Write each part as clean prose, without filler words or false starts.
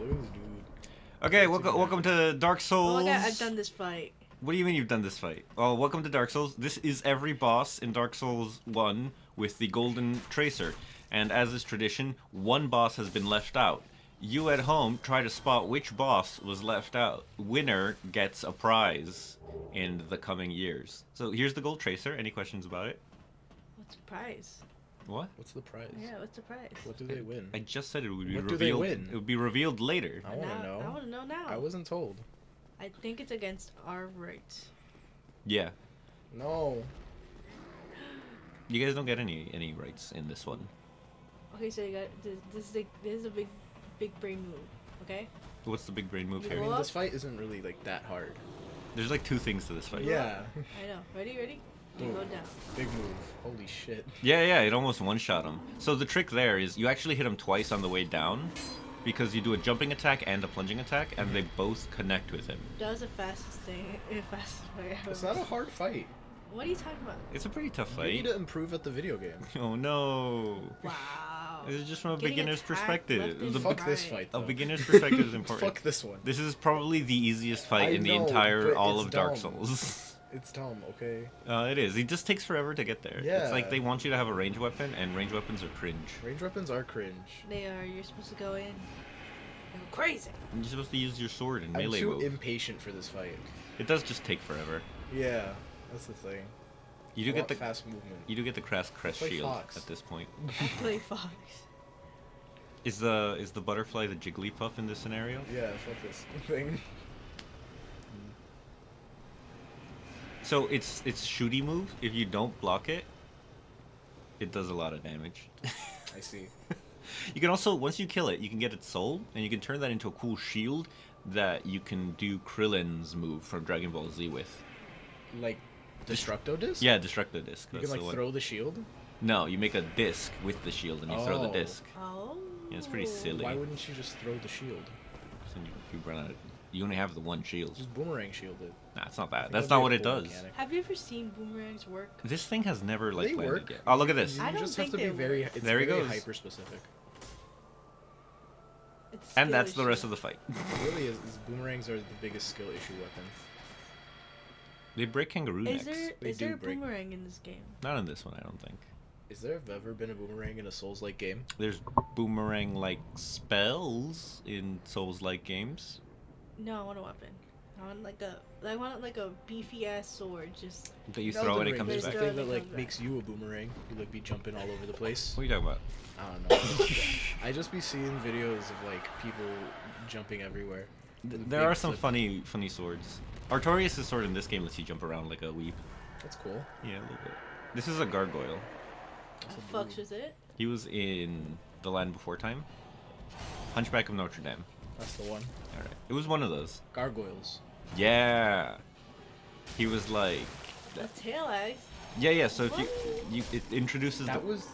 Look at this dude. Okay, welcome to Dark Oh Souls. my god, I've done this fight. What do you mean you've done this fight? Well, welcome to Dark Souls. This is every boss in Dark Souls 1 with the Golden Tracer. And as is tradition, one boss has been left out. You at home try to spot which boss was left out. Winner gets a prize in the coming years. So here's the Gold Tracer. Any questions about it? What's the prize? What? What's the prize? Yeah, what's the prize? What do they win? I just said it would be What do revealed. they win? It would be revealed later. I want to know. I want to know now. I wasn't told. I think it's against our rights. Yeah. No. You guys don't get any rights in this one. Okay, so you got this is a big brain move. Okay. What's the big brain move You I here? mean, What? this fight isn't really like that hard. There's like two things to this fight. Yeah. I know. Ready? You Boom. go down. Big move. Holy shit. Yeah, it almost one-shot him. So the trick there is you actually hit him twice on the way down because you do a jumping attack and a plunging attack, and they both connect with him. That was the fastest thing, fastest fight ever. It's not a hard fight. What are you talking about? It's a pretty tough You need fight. to improve at the video game. Oh no. Wow. This is just from a Getting beginner's attacked perspective. left and The Fuck this right. fight. a Though. beginner's perspective is important. Fuck this one. This is probably the easiest fight I in the know, entire but all it's of Dark dumb. Souls. It's dumb, okay? It is. It just takes forever to get there. It's Yeah. like they want you to have a range weapon, and range weapons are cringe. Range weapons are cringe. They are. You're supposed to go in. Go crazy. You're supposed to use your sword and I'm melee too move. impatient for this fight. It does just take forever. Yeah, that's the thing. You do I get want the fast movement. You do get the crest Play shield Fox. at this point. I play Fox. Is the butterfly the Jigglypuff in this scenario? Yeah, fuck this thing. So it's shooty move. If you don't block it, it does a lot of damage. I see. You can also, once you kill it, you can get its soul, and you can turn that into a cool shield that you can do Krillin's move from Dragon Ball Z with. Like, Destructo Disc? Yeah, Destructo Disc. You That's can, the like, one. throw the shield? No, you make a disc with the shield, and you throw the Oh. disc. Oh. Yeah, it's pretty silly. Why wouldn't you just throw the shield? So you run out. You only have the one shield. Just boomerang shield it. Nah, it's not that. think That's that'd not be what a it cool does. mechanic. Have you ever seen boomerangs work? This thing has never like They landed work. yet. Oh, look at this. You I don't just have think to be they very. work. It's There he very goes. hyper specific. It's And skill that's the issue. rest of the fight. It really is. Boomerangs are the biggest skill issue weapon. They break kangaroo necks. Is there They is there do a break. boomerang in this game? Not in this one, I don't think. Is there ever been a boomerang in a Souls-like game? There's boomerang-like spells in Souls-like games. No, I want a weapon. I want like a beefy ass sword. Just That you In throw Elden and it Ring, comes there's back. the Throw thing and that it like comes makes you a boomerang. You like be jumping all over the place. What are you talking about? I don't know. I just be seeing videos of like people jumping everywhere. with There big are some flip- funny swords. Artorias' sword in this game lets you jump around like a weeb. That's cool. Yeah, a little bit. This is a gargoyle. That's a fucks boob. with it. He was in The Land Before Time. Hunchback of Notre Dame. That's the one. Alright. It was one of those. Gargoyles. Yeah. He was like... A tail axe. Yeah, so if it introduces That was.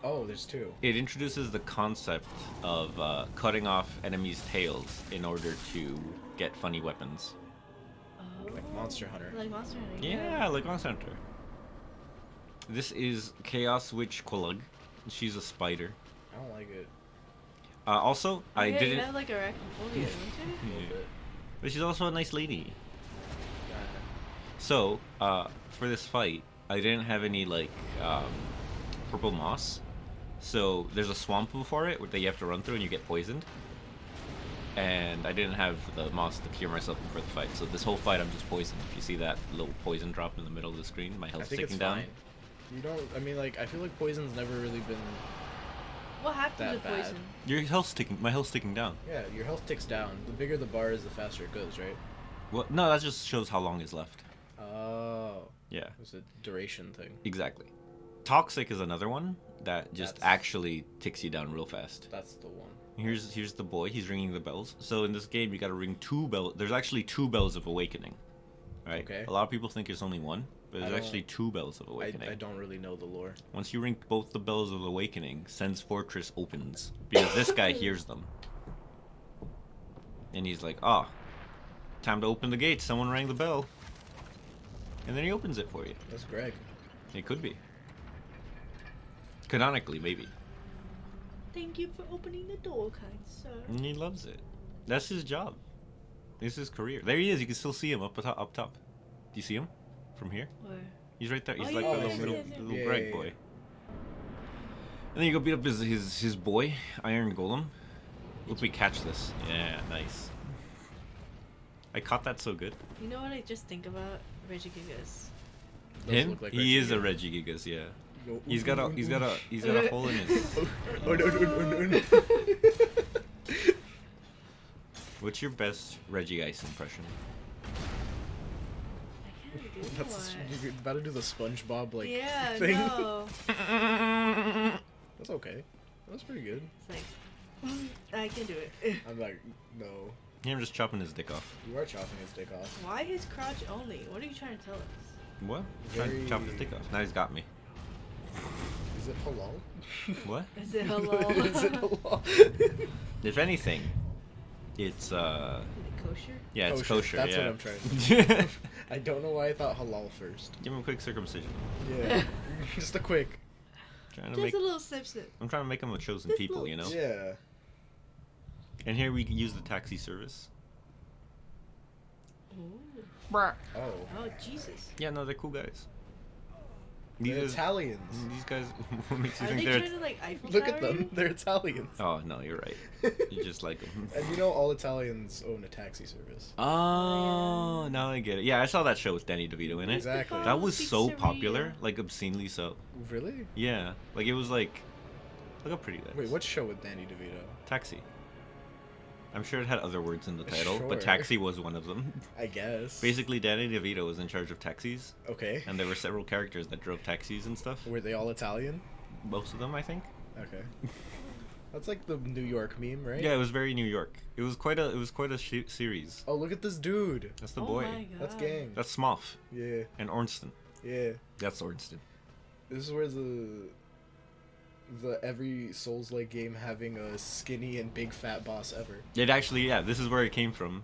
Oh, there's two. It introduces the concept of cutting off enemies' tails in order to get funny weapons. Oh. Like Monster Hunter. Like Monster Hunter. Yeah, like Monster Hunter. This is Chaos Witch Quilug. She's a spider. I don't like it. Also, I yeah, didn't. You have like arachnophobia, don't you? A little Yeah. bit. But she's also a nice lady. Yeah. So, for this fight, I didn't have any like purple moss. So there's a swamp before it that you have to run through, and you get poisoned. And I didn't have the moss to cure myself before the fight, so this whole fight I'm just poisoned. If you see that little poison drop in the middle of the screen, my I health's think it's ticking down. fine. You don't. I mean, like, I feel like poison's never really been. What happens That with bad. poison? Your health's ticking. My health's ticking down. Yeah, your health ticks down. The bigger the bar is, the faster it goes, right? Well, no, that just shows how long is left. Oh. Yeah, It's a duration thing. exactly. Toxic is another one that just That's- actually ticks you down real fast. That's the one. Here's the boy. He's ringing the bells. So in this game, you got to ring two bells. There's actually two bells of awakening. Right. Okay. A lot of people think there's only one, but I there's don't- actually two bells of awakening. I don't really know the lore. Once you ring both the bells of awakening, Sen's fortress opens because this guy hears them, and he's like, "Ah, time to open the gate. Someone rang the bell," and then he opens it for you. That's Greg. It could be. Canonically, maybe. Thank you for opening the door, kind sir. And he loves it. That's his job. This is his career. There he is. You can still see him up top. Up top. Do you see him from here? Where? He's right there. He's Oh, like yeah, the yeah, little, yeah, little yeah. Greg Yeah, boy. And then you go beat up his boy, Iron Golem. Hope we catch this. Yeah, nice. I caught that so good. You know what I just think about? Regigigas. Does Him? look like He is a Regigigas. Regigigas, yeah. Go- He's got a hole in his. Oh no no no no! What's your best Regigigas impression? I can't do That's one. you're about to do the SpongeBob like Yeah, thing. no. That's okay. That's pretty good. It's like, I can do it. I'm like, no. Him just chopping his dick off. You are chopping his dick off. Why his crotch only? What are you trying to tell us? What? Trying to chop his dick off. Now he's got me. Is it halal? What? Is it hello? Is it halal? If anything, it's Is it kosher? yeah, it's kosher. That's yeah. what I'm trying to do. I don't know why I thought halal first. Give him a quick circumcision. Yeah. Just a quick. Trying to Just make. a little snip snip. I'm trying to make him a chosen Just people, little- you know. Yeah. And here we can use the taxi service. Ooh. Oh. Oh, Jesus. Yeah, no, they're cool guys. They're These guys- Italians. These guys. What makes you Are think they they're? trying to like Eiffel Look at Tower them. you? They're Italians. Oh no, you're right. You just like them. And you know all Italians own a taxi service. Oh, now I get it. Yeah, I saw that show with Danny DeVito in it. Exactly. That was so Pizzeria. popular, like obscenely so. Really? Yeah, like it was like, look how pretty that is. Wait, what show with Danny DeVito? Taxi. I'm sure it had other words in the title, Sure. but taxi was one of them. I guess. Basically, Danny DeVito was in charge of taxis, Okay. and there were several characters that drove taxis and stuff. Were they all Italian? Most of them, I think. Okay. That's like the New York meme, right? Yeah, it was very New York. It was quite a series. Oh, look at this dude. That's the Oh boy. my God. That's gang. That's Smoff Yeah. and Ornston. Yeah. That's Ornston. This is where the every Souls-like game having a skinny and big fat boss ever. It actually, yeah, this is where it came from.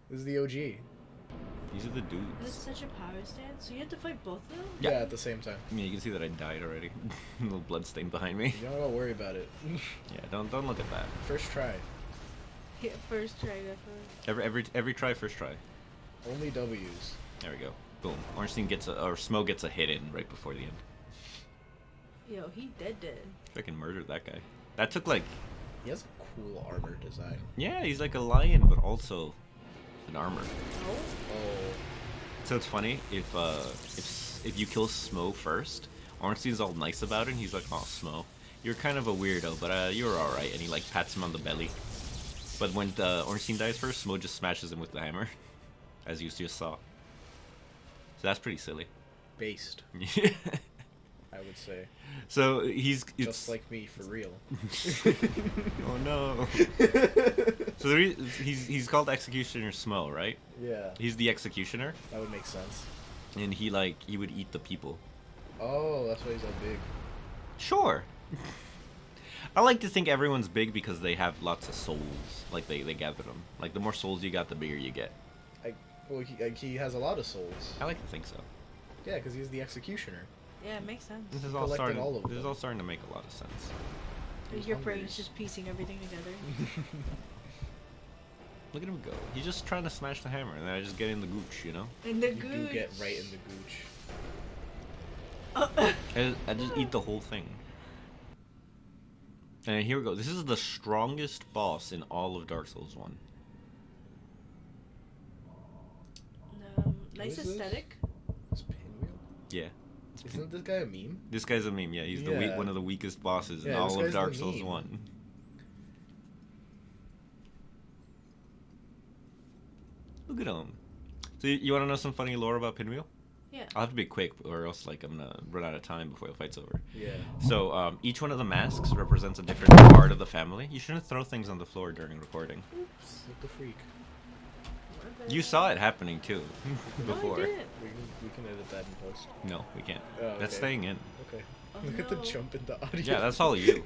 This is the OG. These are the This is dudes. such a power stance. So you have to fight both of them? Yeah. Yeah, at the same time. Yeah, you can see that I died already. A little blood stain behind me. You don't gotta worry about it. Yeah, don't look at that. First try. Yeah, first try definitely. Every try, first try. Only W's. There we go. Boom. Ornstein gets or Smo gets a hit in right before the end. Yo, he dead. Freaking murdered that guy. That took like, He has a cool armor design. yeah, he's like a lion, but also an armor. Oh? Oh. So it's funny if you kill Smo first, Ornstein's all nice about it. And he's like, "Oh, Smo, you're kind of a weirdo, but you're all right." And he like pats him on the belly. But when Ornstein dies first, Smo just smashes him with the hammer, as you just saw. So that's pretty silly. Based, I would say. So it's Just like me, for real. oh no. So he's called Executioner Smo, right? Yeah, He's the executioner, that would make sense. and he would eat the people. Oh, that's why he's all big. Sure. I like to think everyone's big because they have lots of souls. Like they gather them. Like the more souls you got, the bigger you get. Well, he has a lot of souls. I like to think so. Yeah, because he's the executioner. Yeah, it makes sense. This is all Collected starting. all of This is them. all starting to make a lot of sense. He's Your hungry. brain's just piecing everything together. Look at him go. He's just trying to smash the hammer, and then I just get in the gooch, you know. And the You do gooch. get right in the gooch. I just eat the whole thing. And here we go. This is the strongest boss in all of Dark Souls 1. Nice is this? aesthetic. It's Pinwheel. Yeah. Isn't this guy a meme? This guy's a meme. Yeah, he's Yeah. one of the weakest bosses in Yeah, this all of guy's the Dark Souls meme. 1. Look at him. So you want to know some funny lore about Pinwheel? Yeah. I'll have to be quick, or else like I'm gonna run out of time before the fight's over. Yeah. So each one of the masks represents a different part of the family. You shouldn't throw things on the floor during recording. Oops. What the freak? My bad. You saw it happening too No, I before. didn't. We can edit that in post. No, we can't. Oh, That's okay. staying in. Okay. Oh, Look at the no. jump in the audio. Yeah, that's all you.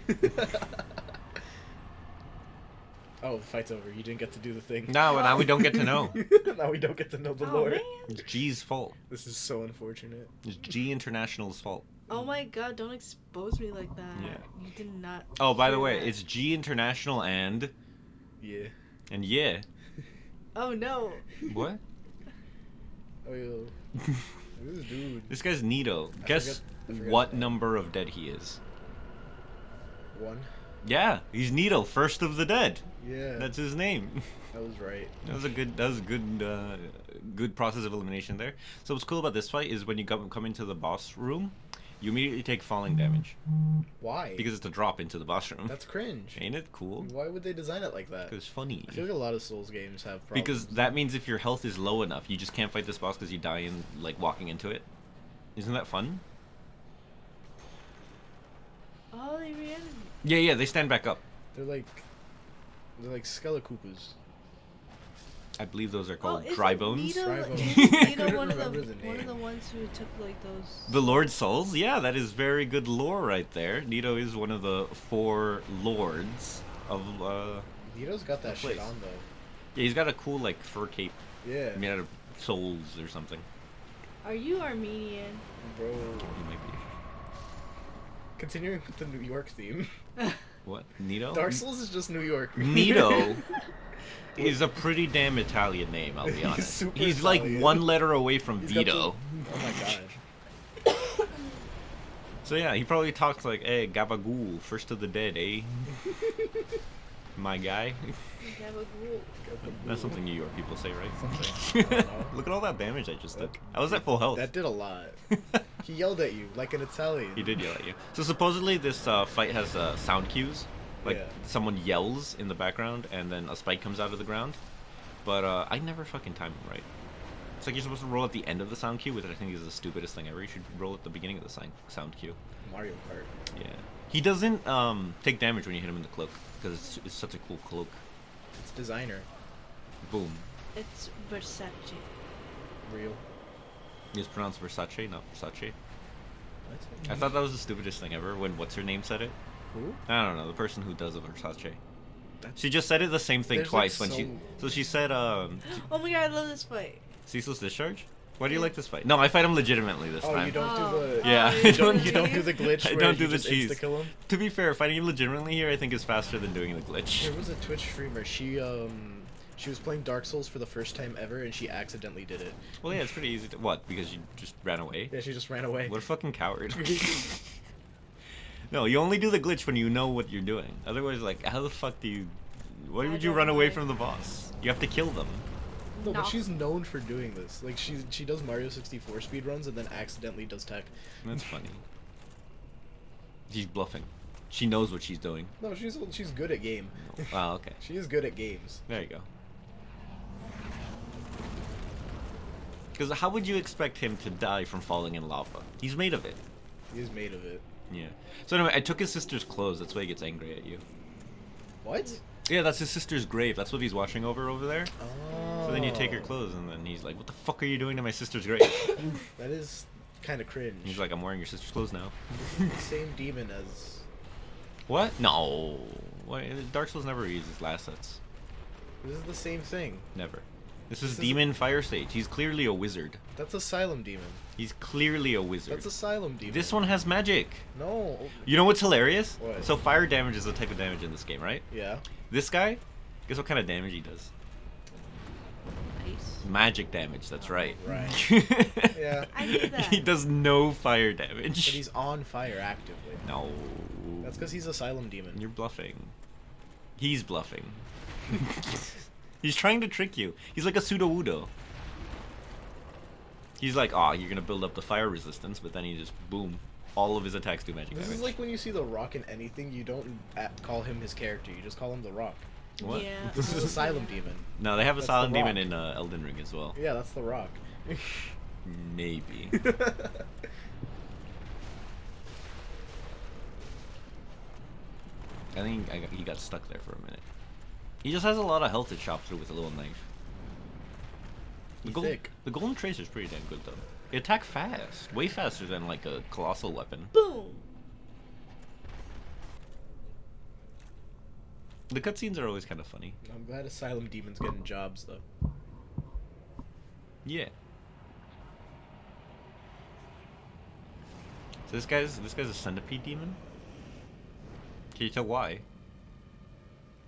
Oh, the fight's over. You didn't get to do the thing. No, now we don't get to know. Now we don't get to know the Oh, lore. man. It's G's fault. This is so unfortunate. It's G International's fault. Oh my god, don't expose me like that. Yeah. You did not. Oh, by the hear way, that. it's G International and Yeah. And yeah. Oh no. What? Oh, yo. This dude. This guy's Nito. Guess I forget what his name. number of dead he is. 1. Yeah, he's Nito, first of the dead. Yeah. That's his name. That was right. That was a good process of elimination there. So what's cool about this fight is when you come into the boss room, you immediately take falling damage Why? because it's a drop into the boss room. That's cringe. Ain't it cool? Why would they design it like that? Because it's funny. I feel like a lot of Souls games have problems. Because that means if your health is low enough, you just can't fight this boss because you die in like walking into it. Isn't that fun? Oh, they ran. Yeah, they stand back up. they're like Skelecoopas. I believe those are called Oh, dry isn't bones. Nito, Dry bones. isn't I Nito couldn't one of remember the one of name. the ones who took like those. The Lord Souls, yeah, that is very good lore right there. Nito is one of the 4 lords of Nito's got that shit place. on though. yeah, he's got a cool like fur cape Yeah. made out of souls or something. Are you Armenian? Bro. He might be. Continuing with the New York theme. What? Nito? Dark Souls is just New York. Nito is a pretty damn Italian name, I'll be He's honest. super He's like Italian. 1 letter away from He's got the- Vito. Oh my gosh. So yeah, he probably talks like, hey, Gabagool, first of the dead, eh? My guy. Gabagool. That's something New York people say, right? Something. I don't know. Look at all that damage I just That- took. I was at full health. That did a lot. He yelled at you like an Italian. He did yell at you. So supposedly this fight has sound cues. Like Yeah. someone yells in the background and then a spike comes out of the ground. But I never fucking time it right. It's like you're supposed to roll at the end of the sound cue, which I think is the stupidest thing ever. You should roll at the beginning of the sound cue. Mario Kart. Yeah. He doesn't take damage when you hit him in the cloak because it's such a cool cloak. It's designer. Boom. It's Versace. Real. It's pronounced Versace, not Versace. What? I thought that was the stupidest thing ever when what's her name said it. Who? I don't know, the person who does a Versace. That's- She just said it the same thing There's, twice like, when she. so- So she said, Oh my god, I love this fight. Ceaseless discharge. Why do you Yeah. like this fight? No, I fight him legitimately this Oh, time. you don't Oh. do the. Yeah, Oh, I you don't- You don't do the glitch. I where don't do you the just cheese. insta-kill him? To be fair, fighting him legitimately here, I think is faster than doing the glitch. There was a Twitch streamer. She was playing Dark Souls for the first time ever, and she accidentally did it. Well, yeah, it's pretty easy to. What? Because you just ran away? Yeah, she just ran away. What a fucking coward. No, you only do the glitch when you know what you're doing. Otherwise, like, how the fuck do you. Why I would you don't run away know. from the boss? You have to kill them. No, but Knock. she's known for doing this. Like she does Mario 64 speedruns and then accidentally does tech. That's funny. She's bluffing. She knows what she's doing. No, she's good at game. Wow, okay. She is good at games. There you go. Because how would you expect him to die from falling in lava? He's made of it. He is made of it. Yeah. So anyway, I took his sister's clothes. That's why he gets angry at you. What? Yeah, that's his sister's grave. That's what he's watching over there. Oh. So then you take her clothes, and then he's like, "What the fuck are you doing to my sister's grave?" That is kind of cringe. He's like, "I'm wearing your sister's clothes now." This is the same demon as. What? No. What? Dark Souls never uses last sets. This is the same thing. Never. This is This is- Demon Fire Stage. He's clearly a wizard. That's Asylum Demon. He's clearly a wizard. That's Asylum Demon. This one has magic. No. You know what's hilarious? What? So fire damage is a type of damage in this game, right? Yeah. This guy, guess what kind of damage he does? Ice. Magic damage. That's right. Right. Yeah. Yeah. I knew that. He does no fire But damage. he's on fire actively. No. That's because he's Asylum Demon. You're bluffing. He's bluffing. He's trying to trick you. He's like a pseudo-Udo. He's like, oh, you're gonna build up the fire resistance, but then he just, boom. All of his attacks do magic This damage. is like when you see The Rock in anything, you don't call him his character, you just call him The Rock. What? Yeah. This is Asylum Demon. No, they have a That's silent The demon Rock. in Elden Ring as well. Yeah, that's The Rock. Maybe. I think he got stuck there for a minute. He just has a lot of health to chop through with a little knife. He's golden, thick. the golden tracer's pretty damn good though. They attack fast, way faster than like a colossal weapon. Boom. The cutscenes are always kind of funny. I'm glad Asylum Demon's getting jobs though. Yeah. So this guy's a centipede demon. Can you tell why?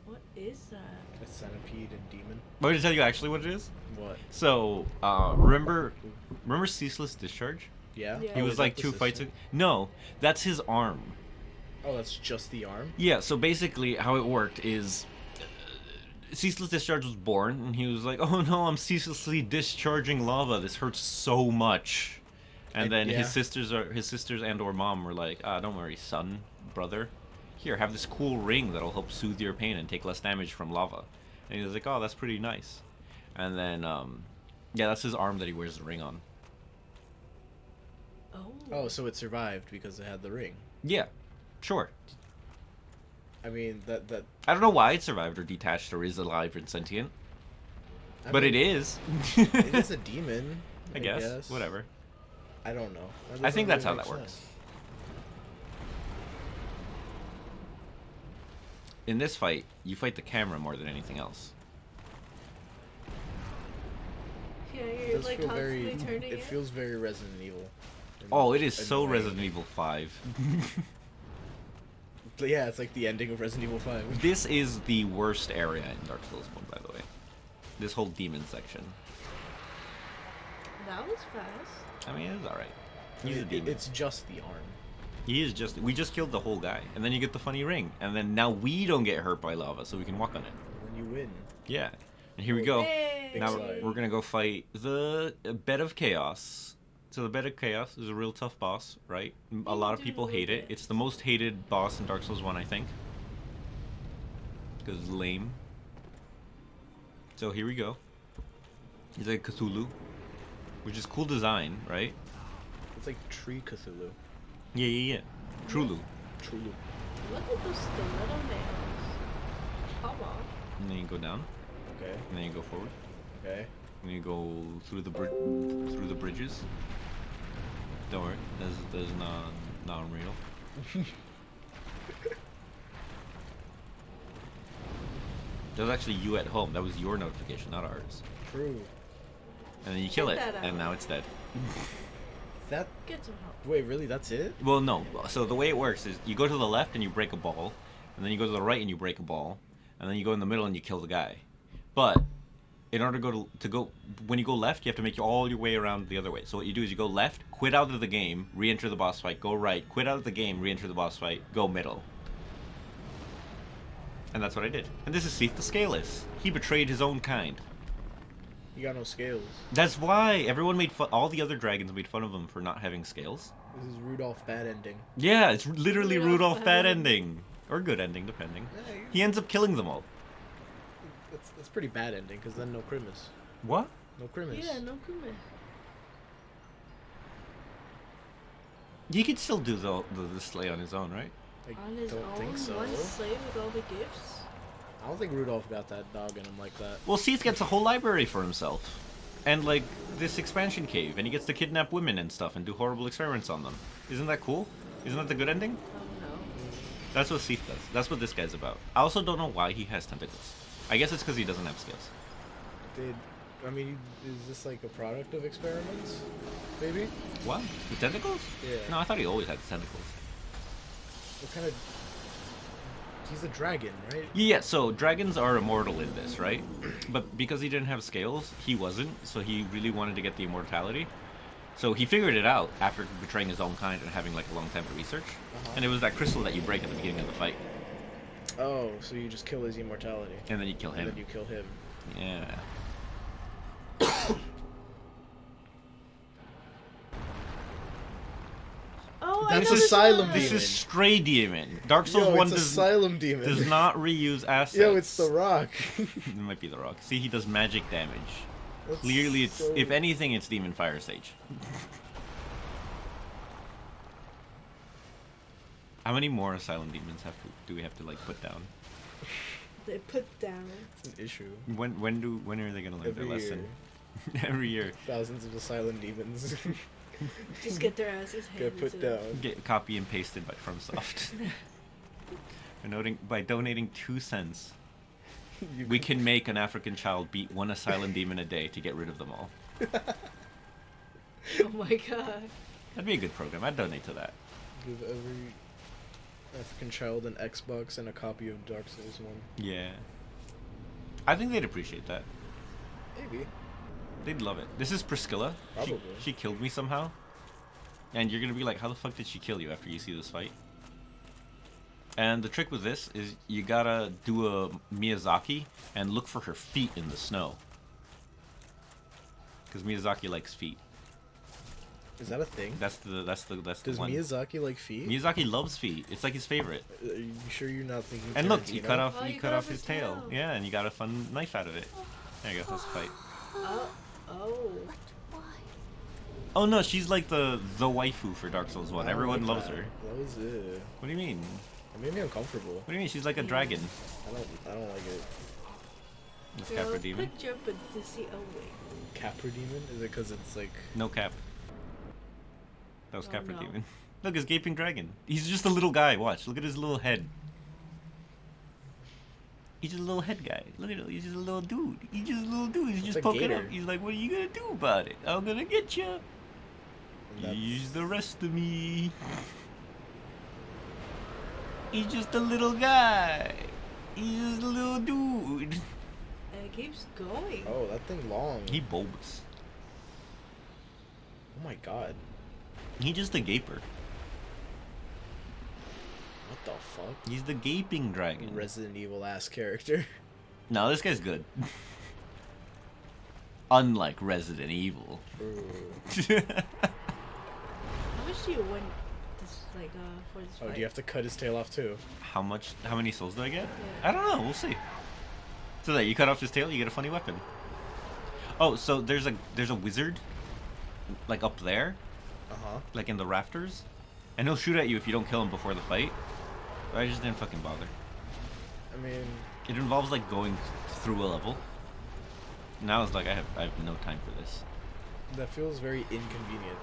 What is that? A centipede and demon. Want me to tell you actually what it is? What? So, remember Ceaseless Discharge? Yeah. Yeah. He Oh, was is like that the 2 fights. system? No, that's his arm. Oh, that's just the arm. Yeah. So basically, how it worked is. Ceaseless Discharge was born, and he was like, "Oh no, I'm ceaselessly discharging lava. This hurts so much." And then yeah. his sisters and/or mom were like, "Ah, don't worry, son, brother. Here, have this cool ring that'll help soothe your pain and take less damage from lava." And he was like, "Oh, that's pretty nice." And then, yeah, that's his arm that he wears the ring on. Oh. Oh, so it survived because it had the ring. Yeah, sure. I mean, that. I don't know why it survived or detached or is alive and sentient, I but mean, it is. It is a demon. I guess. Whatever. I don't know. I think that's how doesn't that really make works. sense. In this fight, you fight the camera more than anything else. Yeah, It you're does like feel constantly very. turning It feels very Resident Evil. And Oh, it is so annoying. Resident Evil 5. But yeah, it's like the ending of Resident Evil 5. This is the worst area in Dark Souls 1, by the way. This whole demon section. That was fast. I mean, it's alright. I He's a mean, demon. It's just the arm. He is just. We just killed the whole guy. And then you get the funny ring. And then now we don't get hurt by lava, so we can walk on it. And then you win. Yeah. And here we go. Yay! Now Exciting. we're gonna go fight the Bed of Chaos. So the Bed of Chaos is a real tough boss, right? A lot of people hate it. It's the most hated boss in Dark Souls 1, I think. Because it's lame. So here we go. He's like Cthulhu. Which is cool design, right? It's like Tree Cthulhu. Yeah. Trulu. Trulu. Look at those stiletto nails. Come on. And then you go down. Okay. And then you go forward. Okay. And you go through the bridges. Don't worry, there's not unreal. That was actually you at home. That was your notification, not ours. True. And then you kill it, Check that and out. now it's dead. That. Get some help. Wait, really? That's it? Well, no. So the way it works is you go to the left and you break a ball, and then you go to the right and you break a ball, and then you go in the middle and you kill the guy. But in order to go when you go left, you have to make all your way around the other way. So what you do is you go left, quit out of the game, re-enter the boss fight, go right, quit out of the game, re-enter the boss fight, go middle. And that's what I did. And this is Seath the Scaleless. He betrayed his own kind. You got no scales. That's why everyone made fun. All the other dragons made fun of him for not having scales. This is Rudolph bad ending. Yeah, it's literally Rudolph Rudolph bad bad ending, or good ending, depending. Yeah, He ends up killing them all. That's pretty bad ending, because then no Crimus. What? No Crimus. Yeah, no Kume. He could still do the sleigh on his own, right? I On his don't own, think so. one slave with all the gifts. I don't think Rudolph got that dog in him like that. Well, Seath gets a whole library for himself, and like this expansion cave, and he gets to kidnap women and stuff and do horrible experiments on them. Isn't that cool? Isn't that the good ending? Oh no. That's what Seath does. That's what this guy's about. I also don't know why he has tentacles. I guess it's because he doesn't have skills. I mean, is this like a product of experiments? Maybe? What? The tentacles? Yeah. No, I thought he always had tentacles. What kind of... He's a dragon, right? Yeah, so dragons are immortal in this, right? But because he didn't have scales, he wasn't, so he really wanted to get the immortality. So he figured it out after betraying his own kind and having like a long time to research. And it was that crystal that you break at the beginning of the fight. Oh, so you just kill his immortality. And then you kill And him. then you kill him. Yeah. Oh, That's I know Asylum one. This Demon. is Stray Demon. Dark Souls Yo, 1 it's does, Asylum Demon. does not reuse assets. Yo, it's the Rock. It might be the Rock. See, he does magic damage. That's Clearly, it's so- if anything, it's Demon Fire Sage. How many more Asylum Demons do we have to like put down? They put down. It's an issue. When are they gonna learn their Every lesson? Every year. Thousands of Asylum Demons Just get their asses handed get put to them. down. Get copy and pasted by FromSoft. By donating 2 cents, we can make an African child beat 1 Asylum Demon a day to get rid of them all. Oh my god. That'd be a good program. I'd donate to that. Give African child, an Xbox, and a copy of Dark Souls 1. Yeah. I think they'd appreciate that. Maybe. They'd love it. This is Priscilla. Probably. She killed me somehow. And you're gonna be like, how the fuck did she kill you after you see this fight? And the trick with this is you gotta do a Miyazaki and look for her feet in the snow. Because Miyazaki likes feet. Is that a thing? That's the Does one. Miyazaki like feet? Miyazaki loves feet. It's like his favorite. Are you sure you're not thinking? And look, you Tarantino? cut off Oh, you cut off his tail. Yeah, and you got a fun knife out of it. There you go. That's a fight. Oh. Oh no, she's like the waifu for Dark Souls 1. I don't Everyone like loves that. her. That was it. What do you mean? It made me uncomfortable. What do you mean? She's like a dragon. I don't like it. This Capra demon. Picture, but to see. Oh wait. Capra demon? Is it because it's like? No cap. That was Oh, Capra no. demon. Look, his gaping dragon. He's just a little guy. Watch. Look at his little head. He's just a little head guy. Look at him. He's just a little dude. He's just a little dude. He's It's just a poking gator. up. He's like, what are you gonna do about it? I'm gonna get you. That's- He's the rest of me. He's just a little guy. He's just a little dude. And it keeps going. Oh, that thing long. He bulbous. Oh my god. He just a gaper. What the fuck? He's the gaping dragon. Resident Evil ass character. No, this guy's good. Unlike Resident Evil. Ooh. How much do you win this for this Oh, fight? do you have to cut his tail off too? How many souls do I get? Yeah. I don't know, we'll see. So there, you cut off his tail, you get a funny weapon. Oh, so there's a wizard like up there, Uh-huh. like in the rafters, and he'll shoot at you if you don't kill him before the fight. But I just didn't fucking bother. I mean, It involves like going through a level. Now it's like I have no time for this. that feels very inconvenient.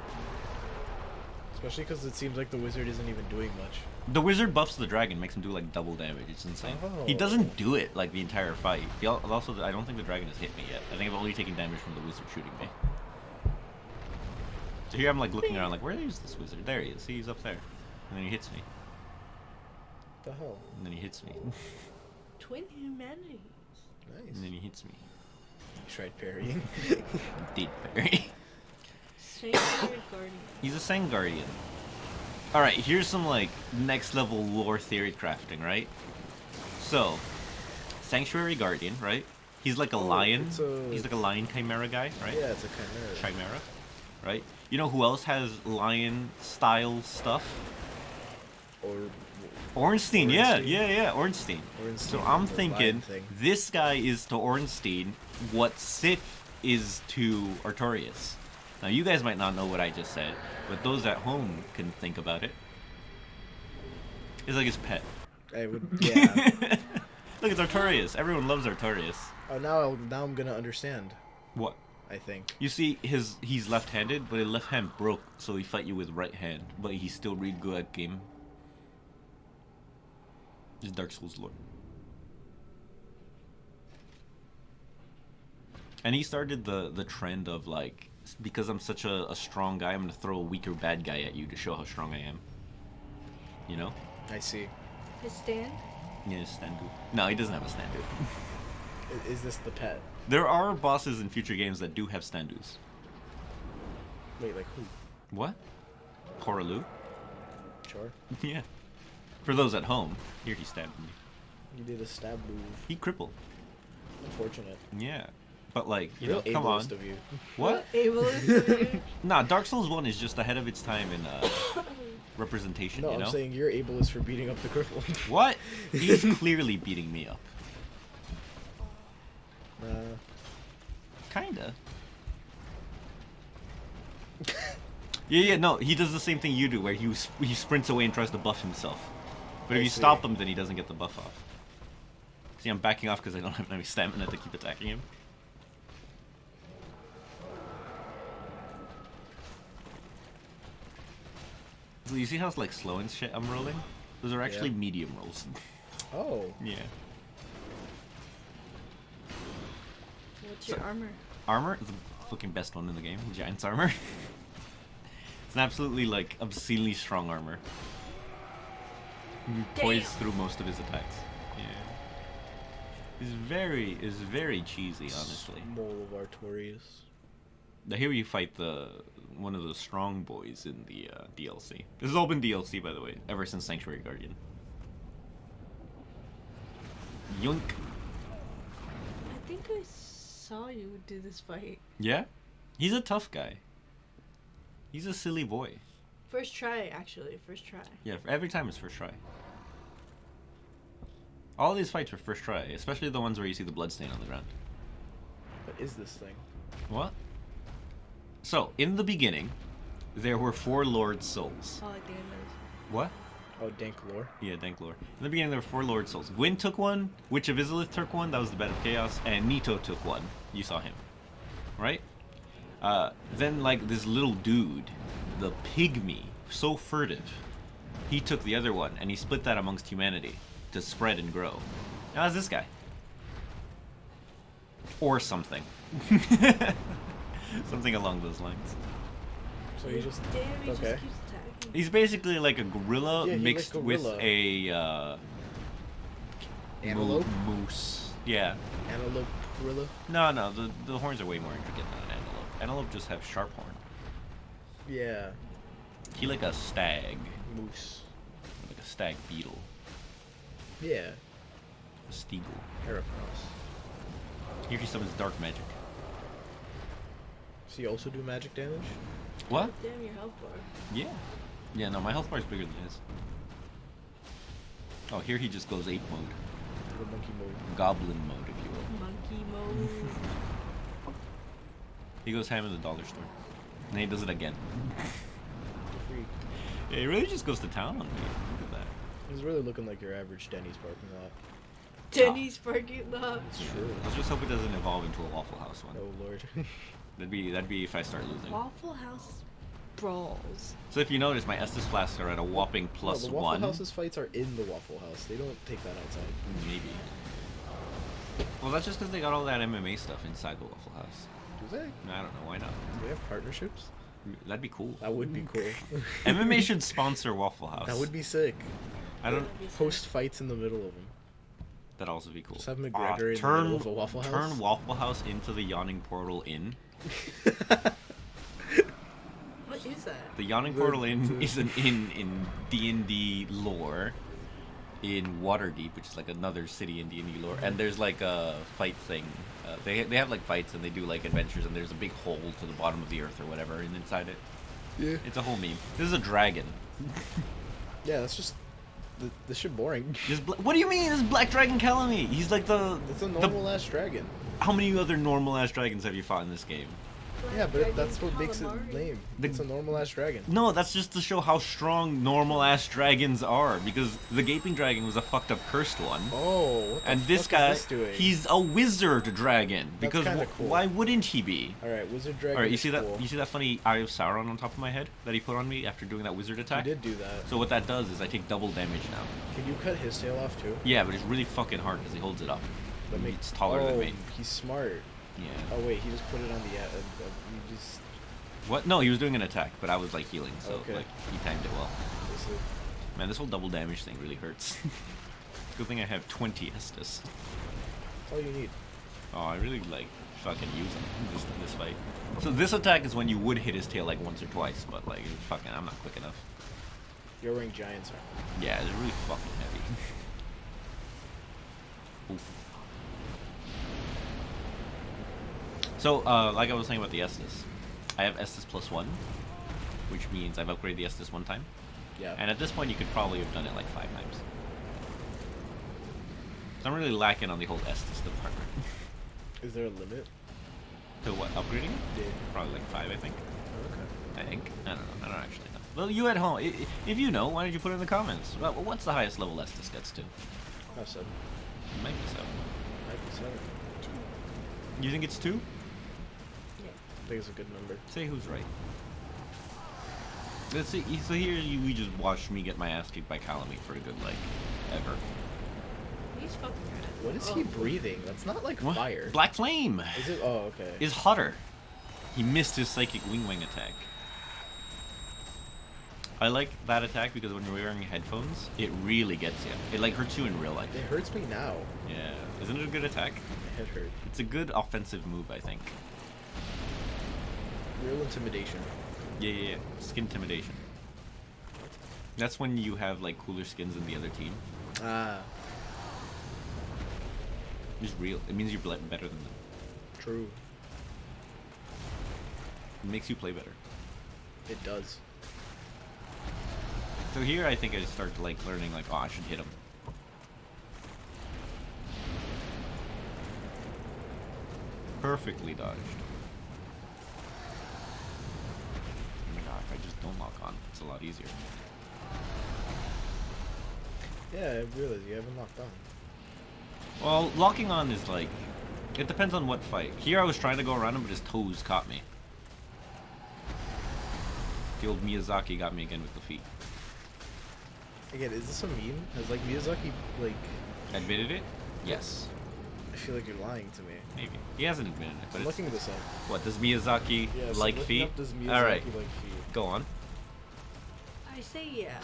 Especially because it seems like the wizard isn't even doing much. The wizard buffs the dragon, makes him do like double damage. It's insane. He Oh. doesn't do it like the entire fight. Also, I don't think the dragon has hit me yet. I think I've only taken damage from the wizard shooting me. So here I'm like looking around like, where is this wizard? There he is. See, he's up there. And then he hits me. The hell? And then he hits me. Twin humanities. Nice. And then he hits me. You tried parrying. Did parry. Sanctuary Guardian. He's a Sand Guardian. Alright, here's some like next level lore theory crafting, right? So, Sanctuary Guardian, right? He's like a Oh, lion. it's a- He's like a lion chimera guy, right? Yeah, it's a chimera. Chimera, right? You know who else has lion style stuff? Or Ornstein, Ornstein. yeah, Ornstein. Ornstein, So I'm the thinking lion thing. this guy is to Ornstein what Sif is to Artorias. Now you guys might not know what I just said, but those at home can think about it. It's like his pet. I would, yeah. Look, it's Artorias. Everyone loves Artorias. Oh, now I'm gonna understand. What? I think. You see, he's left-handed, but his left hand broke, so he fight you with right hand. But he's still really good at game. This is Dark Souls lore. And he started the trend of like, because I'm such a strong guy, I'm gonna throw a weaker bad guy at you to show how strong I am. You know? I see. His stand. Yeah, Standu. No, he doesn't have a Standu. Is this the pet? There are bosses in future games that do have Standus. Wait, like who? What? Coralu? Sure. Yeah. For those at home, here he stabbed me. You did a stab move. He crippled. Unfortunate. Yeah. But like, you Real know, come on. ableist of you. What? Ableist. Nah, Dark Souls 1 is just ahead of its time in representation, No, you know? I'm saying you're ableist for beating up the cripple. What? He's clearly beating me up. Kinda. Yeah, no, he does the same thing you do, where he sprints away and tries to buff himself. But if I you see. stop him, then he doesn't get the buff off. See, I'm backing off because I don't have any stamina to keep attacking him. So you see how it's like slow and shit I'm rolling? Those are actually Yeah. medium rolls. Oh. Yeah. What's your armor? Armor, the fucking best one in the game, Giant's armor. It's an absolutely like obscenely strong armor. He poised through most of his attacks. Yeah. Is very cheesy, honestly. Mole of Artorias. Now here you fight one of the strong boys in the DLC. This has all been DLC, by the way, ever since Sanctuary Guardian. Yunk. I think I saw you do this fight. Yeah? He's a tough guy. He's a silly boy. First try, actually. First try. Yeah, every time it's first try. All these fights were first try, especially the ones where you see the bloodstain on the ground. What is this thing? What? So, in the beginning, there were 4 Lord Souls. Oh, like damage. What? Oh, Dank Lore. Yeah, Dank Lore. In the beginning, there were 4 Lord Souls. Gwyn took one, Witch of Izalith took one, that was the Bed of Chaos, and Nito took one. You saw him. Right? Then, like, this little dude, the Pygmy, so furtive, he took the other one, and he split that amongst humanity to spread and grow. Now, it's this guy. Or something. Something along those lines. So he just Damn, he okay. just keeps attacking. He's basically like a gorilla Yeah, he mixed like with gorilla. a Antelope. moose. Yeah. Antelope gorilla. No, the horns are way more intricate than an antelope. Antelope just have sharp horn. Yeah. He like a stag, Moose. like a stag beetle, Yeah. a steagle. Heracross. Here he summons dark magic. Does he also do magic damage? What? Damn, your health bar. Yeah. Yeah, no, my health bar is bigger than his. Oh, here he just goes ape mode, The monkey mode. goblin mode, if you will. Monkey mode. He goes ham in the dollar store, and he does it again. The freak. Yeah, he really just goes to town on me. Look at that. He's really looking like your average Denny's parking lot. Denny's parking lot. It's true. Let's just hope it doesn't evolve into a Waffle House one. Oh lord. That'd be if I start losing. Waffle House brawls. So if you notice, my Estus flasks are at a whopping No, plus the Waffle 1. House's fights are in the Waffle House. They don't take that outside. Maybe. Well, that's just because they got all that MMA stuff inside the Waffle House. Do they? I don't know. Why not? Do they have partnerships? That'd be cool. That would be cool. MMA should sponsor Waffle House. That would be sick. I don't. That'd be sick. Post fights in the middle of them. That'd also be cool. Just have McGregor in the turn, middle of a Waffle House? Turn Waffle House into the Yawning Portal Inn. What is that? The Yawning Portal Inn is an inn in D&D lore in Waterdeep, which is like another city in D&D lore. And there's like a fight thing. They have like fights and they do like adventures, and there's a big hole to the bottom of the earth or whatever, and inside it, Yeah. it's a whole meme. This is a dragon. Yeah, that's just this shit boring. What do you mean? This is Black Dragon Calamy. He's like the. It's a normal ass dragon. How many other normal ass dragons have you fought in this game? Yeah, but that's what makes it Calamari. lame. The- It's a normal ass dragon. No, that's just to show how strong normal ass dragons are. Because the Gaping Dragon was a fucked up cursed one. Oh, what the And this fuck guy, is this doing? he's a wizard dragon. That's Because kinda cool. why wouldn't he be? All right, wizard dragon. All right, you is see that? cool. You see that funny Eye of Sauron on top of my head that he put on me after doing that wizard He attack? did do that. So what that does is I take double damage now. Can you cut his tail off too? Yeah, but it's really fucking hard because he holds it up. That makes It's taller than me. He's smart. Yeah. Oh wait, he just put it on the. You just. What? No, he was doing an attack, but I was like healing, so Okay. like he timed it well. This is, Man, this whole double damage thing really hurts. Good thing I have 20 Estus. that's all you need. Oh, I really like fucking use him in this fight. So this attack is when you would hit his tail like once or twice, but like fucking I'm not quick enough. You're wearing giants armor. Yeah, it's really fucking heavy. Oof. So, like I was saying about the Estus, I have Estus plus 1, which means I've upgraded the Estus 1 time. Yeah. And at this point, you could probably have done it like 5 times. So I'm really lacking on the whole Estus department. Is there a limit? To what, upgrading it? Yeah. Probably like 5, I think. Okay. I think. I don't know. I don't actually know. Well, you at home, if you know, why don't you put it in the comments? Well, what's the highest level Estus gets to? Oh, 7. It might be 7. Might be 7. You think it's 2? Yeah. I think it's a good number. Say who's right. Let's see. So here we just watched me get my ass kicked by Calamy for a good, like, ever. He's fucking rad. What is he breathing? That's not like What? fire. Black Flame Is it? Oh, okay. is hotter. He missed his psychic wing attack. I like that attack because when you're wearing headphones, it really gets you. It like hurts you in real life. It hurts me now. Yeah, isn't it a good attack? It hurt. It's a good offensive move, I think. Real intimidation. Yeah. Skin intimidation. That's when you have like cooler skins than the other team. Ah, It's real. It means you're better than them. true. It makes you play better. It does. So here, I think I start like learning like, oh, I should hit him. Perfectly dodged. Oh my god, if I just don't lock on, it's a lot easier. Yeah, I realize you haven't locked on. Well, locking on is like, it depends on what fight. Here I was trying to go around him, but his toes caught me. The old Miyazaki got me again with the feet. Again, is this a meme? Has like Miyazaki like? Admitted it? Yes. I feel like you're lying to me. Maybe. He hasn't admitted it, but I'm it's, looking this up. what, does Miyazaki Yeah, so like looking feet? up, does Miyazaki Alright, like feet? go on. I say yeah.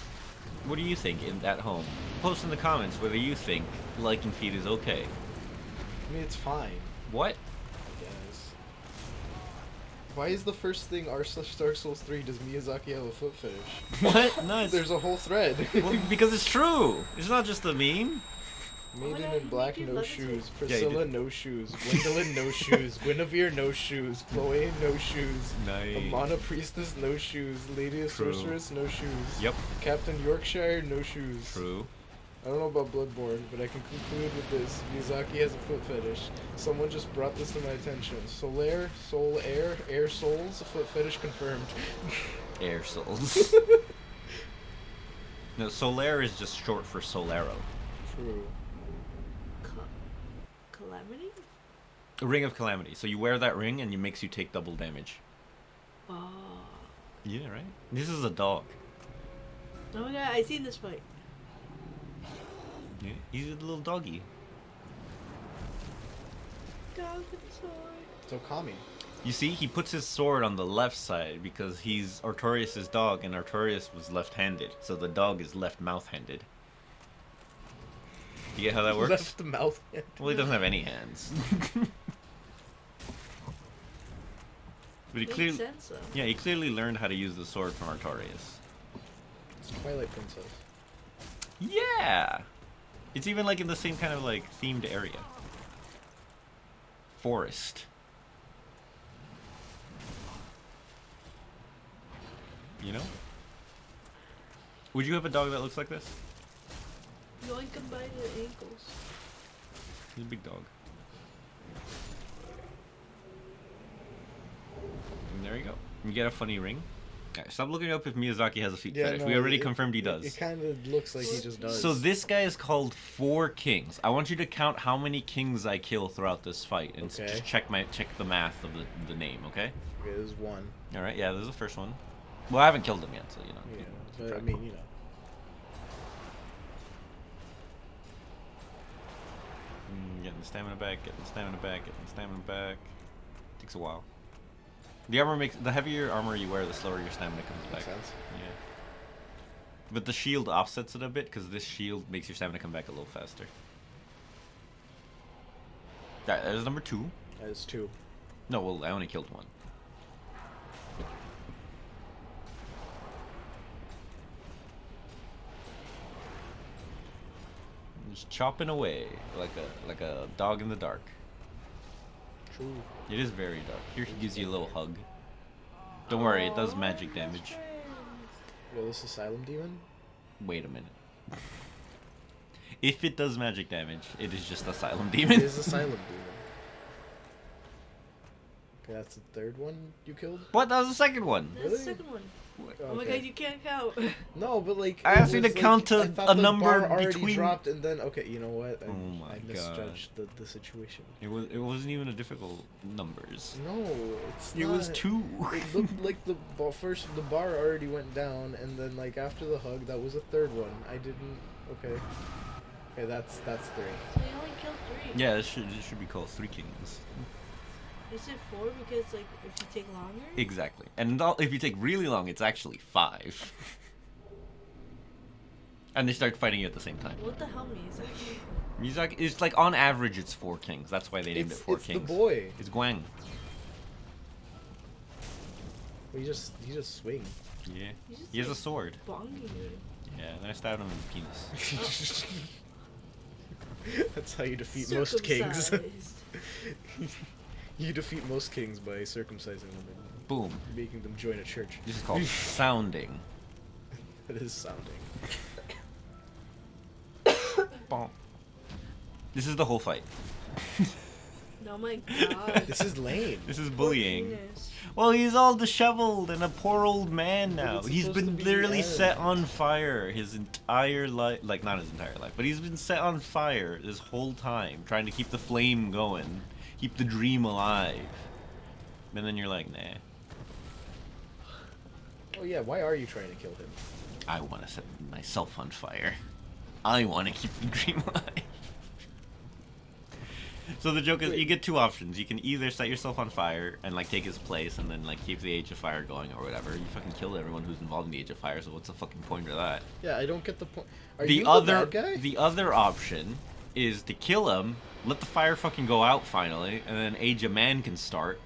What do you think at home? Post in the comments whether you think liking feet is okay. I mean, it's fine, What? I guess. Why is the first thing Dark Souls 3 does Miyazaki have a foot fetish? What? No, it's, There's a whole thread. well, because it's true. It's not just a meme. Maiden God, in black, you no love it shoes. Yeah, you Priscilla, no shoes. Gwendolyn, no shoes. Guinevere, no shoes. Chloe, no shoes. Nice. Amana Priestess, no shoes. Lady of True. Sorceress, no shoes. Yep. Captain Yorkshire, no shoes. True. I don't know about Bloodborne, but I can conclude with this. Miyazaki has a foot fetish. Someone just brought this to my attention. Solaire, Soul Air, Air Souls, foot fetish confirmed. Air Souls. No, Solaire is just short for Solero. True. Calamity? A Ring of Calamity. So you wear that ring and it makes you take double damage. Oh. Yeah, right? This is a dog. Oh my god, I seen this fight. Yeah, he's a little doggy. Dog with sword. It's Okami. You see, he puts his sword on the left side because he's Artorias' dog, and Artorias was left-handed, so the dog is left mouth-handed. You get how that works? Left mouth. Well, he doesn't have any hands. But he Makes clearly, sense though. yeah, he clearly learned how to use the sword from Artorias. It's Twilight Princess. Yeah, it's even like in the same kind of like themed area. Forest. You know? Would you have a dog that looks like this? Yoink him by the ankles. He's a big dog. And there you go. You get a funny ring. Alright, stop looking up if Miyazaki has a feet fetish. We already confirmed he does. It kind of looks like he just does. So this guy is called Four Kings. I want you to count how many kings I kill throughout this fight and Okay. just check the math of the name, okay? Okay, there's one. All right, yeah, there's the first one. Well, I haven't killed him yet, so you know. Yeah, keep but I track. mean, you know. Getting the stamina back, getting the stamina back, getting the stamina back. Takes a while. The heavier armor you wear, the slower your stamina comes back. Makes sense. Yeah. But the shield offsets it a bit because this shield makes your stamina come back a little faster. Alright, there's number 2. That is two. No, well, I only killed one. Just chopping away like a dog in the dark. True. It is very dark. Here he gives you a little hug. Don't worry, it does magic damage. Yo, this Asylum Demon? Wait a minute. If it does magic damage, it is just Asylum It Demon. is Asylum Demon. Okay, that's the third one you killed? What? That was the second one. That's the Really? second one. Oh my Okay. god, you can't count. No, but like I it asked you to was, like, count to I thought a the number bar already between- dropped, and then okay, you know what? Oh my I God. misjudged the situation. It wasn't even a difficult numbers. No, it's It not. was 2. It looked like the bar already went down, and then like after the hug, that was a third one. I didn't. Okay. Okay, that's 3. So you only killed 3. Yeah, it should be called 3 Kings. Is it 4 because like if you take longer? Exactly. And if you take really long, it's actually 5. And they start fighting you at the same time. What the hell, Miyazaki? Miyazaki is like on average it's 4 kings. That's why they named it 4 it's kings. the boy. It's Guang. He just swing. Yeah. He's just He has a like sword. bonging you. Yeah, and I stabbed him in the penis. That's how you defeat most kings. Circumcised. You defeat most kings by circumcising them Boom. and making them join a church. This is called sounding. That is sounding. Bonk. This is the whole fight. Oh my god. This is lame. This is Poor bullying. penis. Well, he's all disheveled and a poor old man now. it's He's supposed been to be literally the set end. on fire his entire life. Like, not his entire life, but he's been set on fire this whole time, trying to keep the flame going, keep the dream alive. And then you're like, nah, Oh yeah, why are you trying to kill him? I want to set myself on fire. I want to keep the dream alive. So the joke is, you get 2 options. You can either set yourself on fire and like take his place, and then like keep the Age of Fire going or whatever. You fucking killed everyone who's involved in the Age of Fire, so what's the fucking point of that? Yeah, I don't get the point. Are The you other, the bad guy? the other option is to kill him, let the fire fucking go out finally, and then Age of Man can start,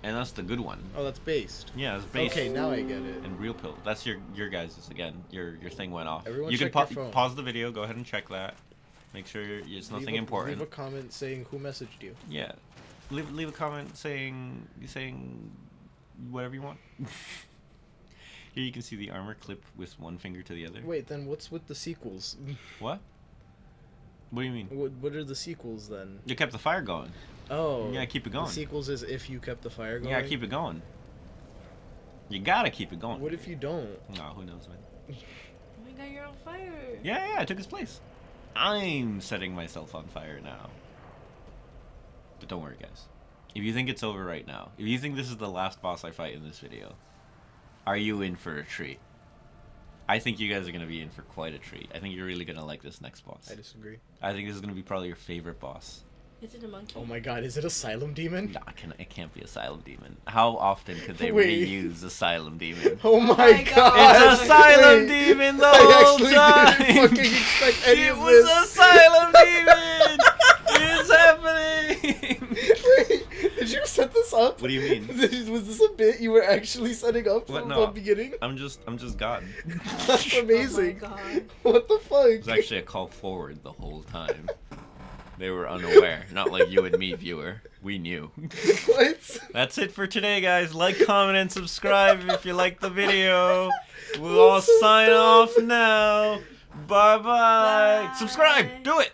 and that's the good one. Oh, that's based. Yeah, it's based. Okay, now I get it. And real pill. That's your guys' again. Your thing went off. Everyone you can check your phone. pause the video. Go ahead and check that. Make sure it's nothing Leave a important. comment saying who messaged you. Yeah, leave a comment saying whatever you want. Here you can see the armor clip with one finger to the other. Wait, then what's with the sequels? What? What do you mean? What are the sequels then? You kept the fire going. Oh. Yeah, keep it going. The sequels is if you kept the fire going. Yeah, keep it going. You gotta keep it going. What if you don't? No, who knows, man. Oh my god, you're on fire. Yeah, I took his place. I'm setting myself on fire now. But don't worry, guys. If you think it's over right now, if you think this is the last boss I fight in this video, are you in for a treat? I think you guys are going to be in for quite a treat. I think you're really going to like this next boss. I disagree. I think this is going to be probably your favorite boss. Is it a monkey? Oh my god, is it Asylum Demon? Nah, it can't be Asylum Demon. How often could they Wait. reuse Asylum Demon? Oh my my god! God. It's Asylum Wait. Demon the I whole actually time! didn't fucking expect any It of was this. Asylum Demon! It's happening! Wait, did you set this up? What do you mean? Was this a bit you were actually setting up What? from No. the beginning? I'm just God. That's amazing. Oh my god. What the fuck? It was actually a call forward the whole time. They were unaware, not like you and me, viewer. We knew. What? That's it for today, guys. Like, comment, and subscribe if you like the video. We'll all so sign dumb. off now. Bye-bye. Bye. Subscribe. Do it.